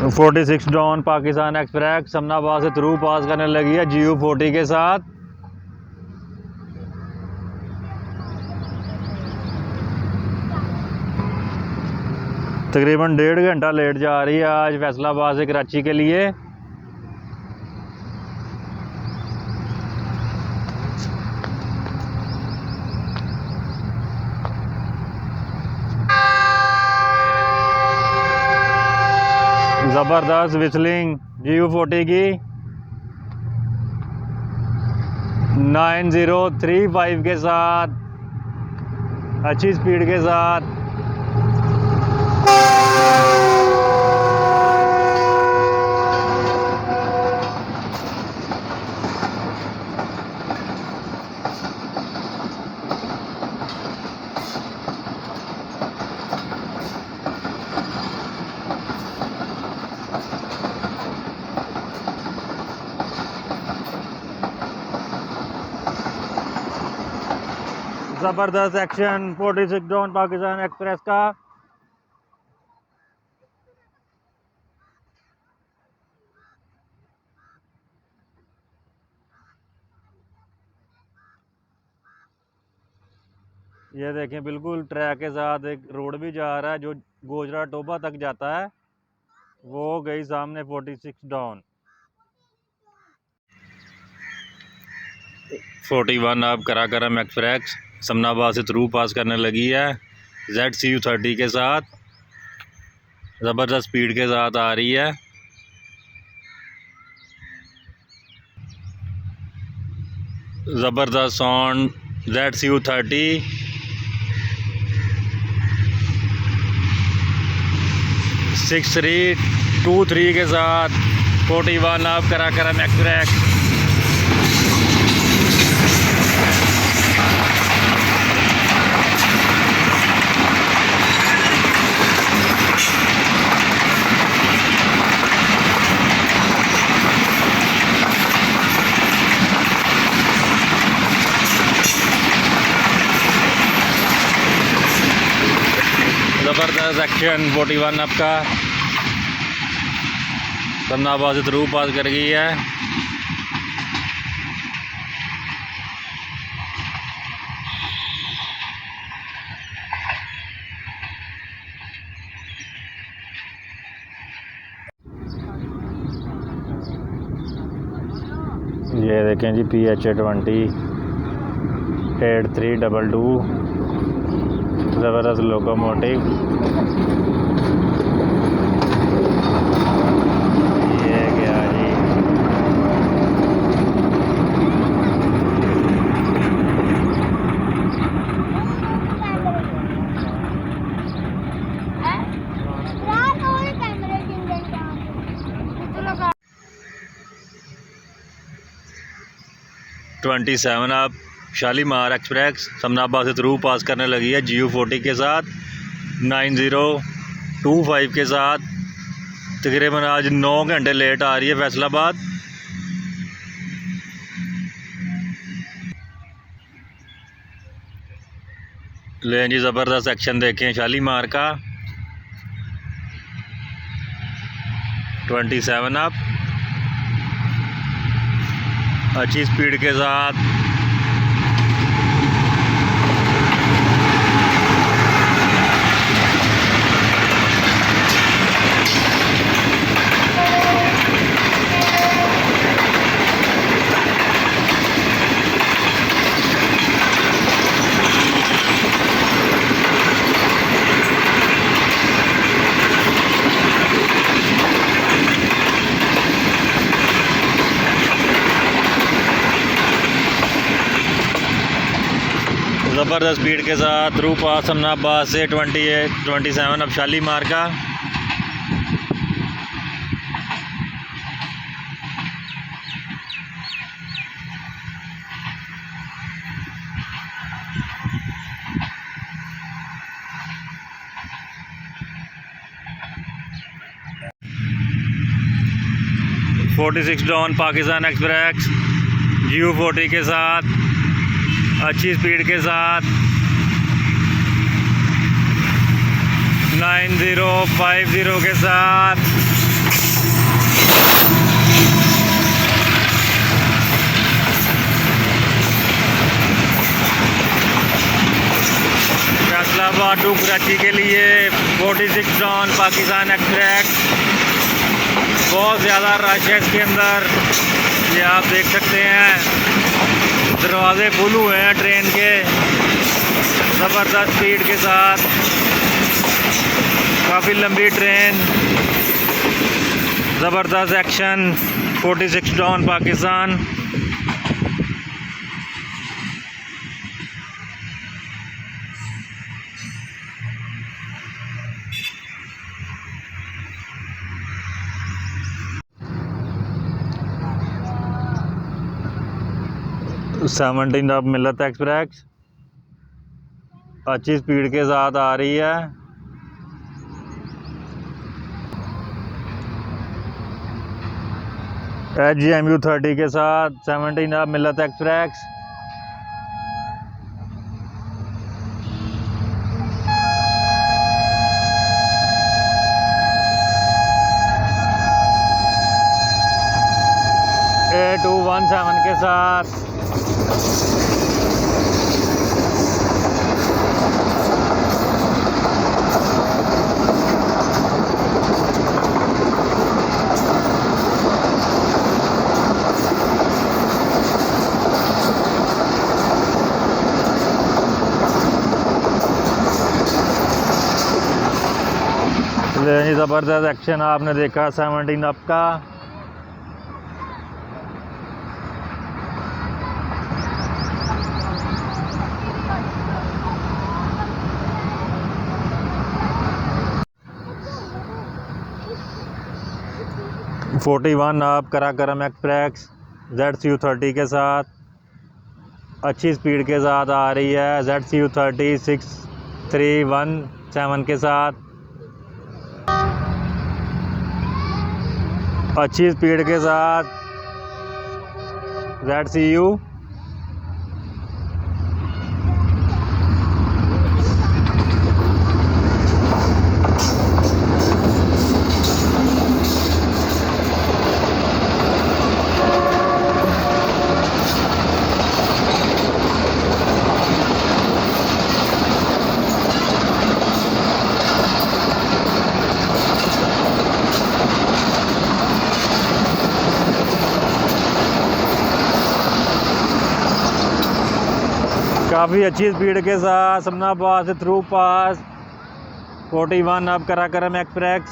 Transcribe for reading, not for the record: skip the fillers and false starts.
46 don Pakistan express Samanabad से through pass करने लगी है GU40 के साथ। तकरीबन 1.5 घंटा लेट जा रही है आज फैसलाबाद से कराची के लिए। ज़बरदस्त विस्लिंग GU40 की 9035 के साथ, अच्छी स्पीड के साथ। ज़बरदस्त एक्शन 46 डॉन पाकिस्तान एक्सप्रेस का। ये देखें, बिल्कुल ट्रैक के साथ एक रोड भी जा रहा है जो गोजरा टोबा तक जाता है। वो गई सामने 46 डॉन। 41 अब कराकरम एक्सप्रेस समनाबाद से थ्रू पास करने लगी है ZCU30 के साथ। ज़बरदस्त स्पीड के साथ आ रही है। ज़बरदस्त साउंड ZCU30 6323 के साथ 41 अब कराकरम एक्सप्रेस। ज़बरदस्त एक्शन 41 अब का समनाबाद से थ्रू पास कर गई है। ये देखें जी PH20 8322 ज़बरदस्त लोकोमोटिव। ये गया जी। ट्वेंटी 27 अब शालीमार एक्सप्रेस समनाबाद से थ्रू पास करने लगी है GU40 के साथ 9025 के साथ। तकरीबन आज 9 घंटे लेट आ रही है फैसलाबाद। लें जी, ज़बरदस्त एक्शन देखें शालीमार का 27 अब अच्छी स्पीड के साथ। ज़बरदस्त स्पीड के साथ थ्रू पास समनाबाद से 27 अब शालीमार का। $46 डॉन पाकिस्तान एक्सप्रेस GU40 के साथ अच्छी स्पीड के साथ 9050 के साथ इलाहाबाद टू कराची के लिए 46 डॉन पाकिस्तान एक्सप्रेस। बहुत ज़्यादा रश है इसके अंदर, ये आप देख सकते हैं। दरवाजे फुल हुए हैं ट्रेन के, ज़बरदस्त स्पीड के साथ। काफ़ी लंबी ट्रेन, ज़बरदस्त एक्शन। 46 डॉन पाकिस्तान। सेवनटीन अब मिलत एक्सप्रेस अच्छी स्पीड के साथ आ रही है। HGMU 30 के साथ 17 अब मिलत एक्सप्रेस। A217 के साथ ज़बरदस्त एक्शन आपने देखा 17 अप का। (41) आप कराकरम एक्सप्रेस ZCU 30 के साथ अच्छी स्पीड के साथ आ रही है। ZCU 30 6317 के साथ अच्छी स्पीड के साथ ZCU। काफ़ी अच्छी स्पीड के साथ समनाबाद से थ्रू पास 41 अब कराकरम एक्सप्रेस।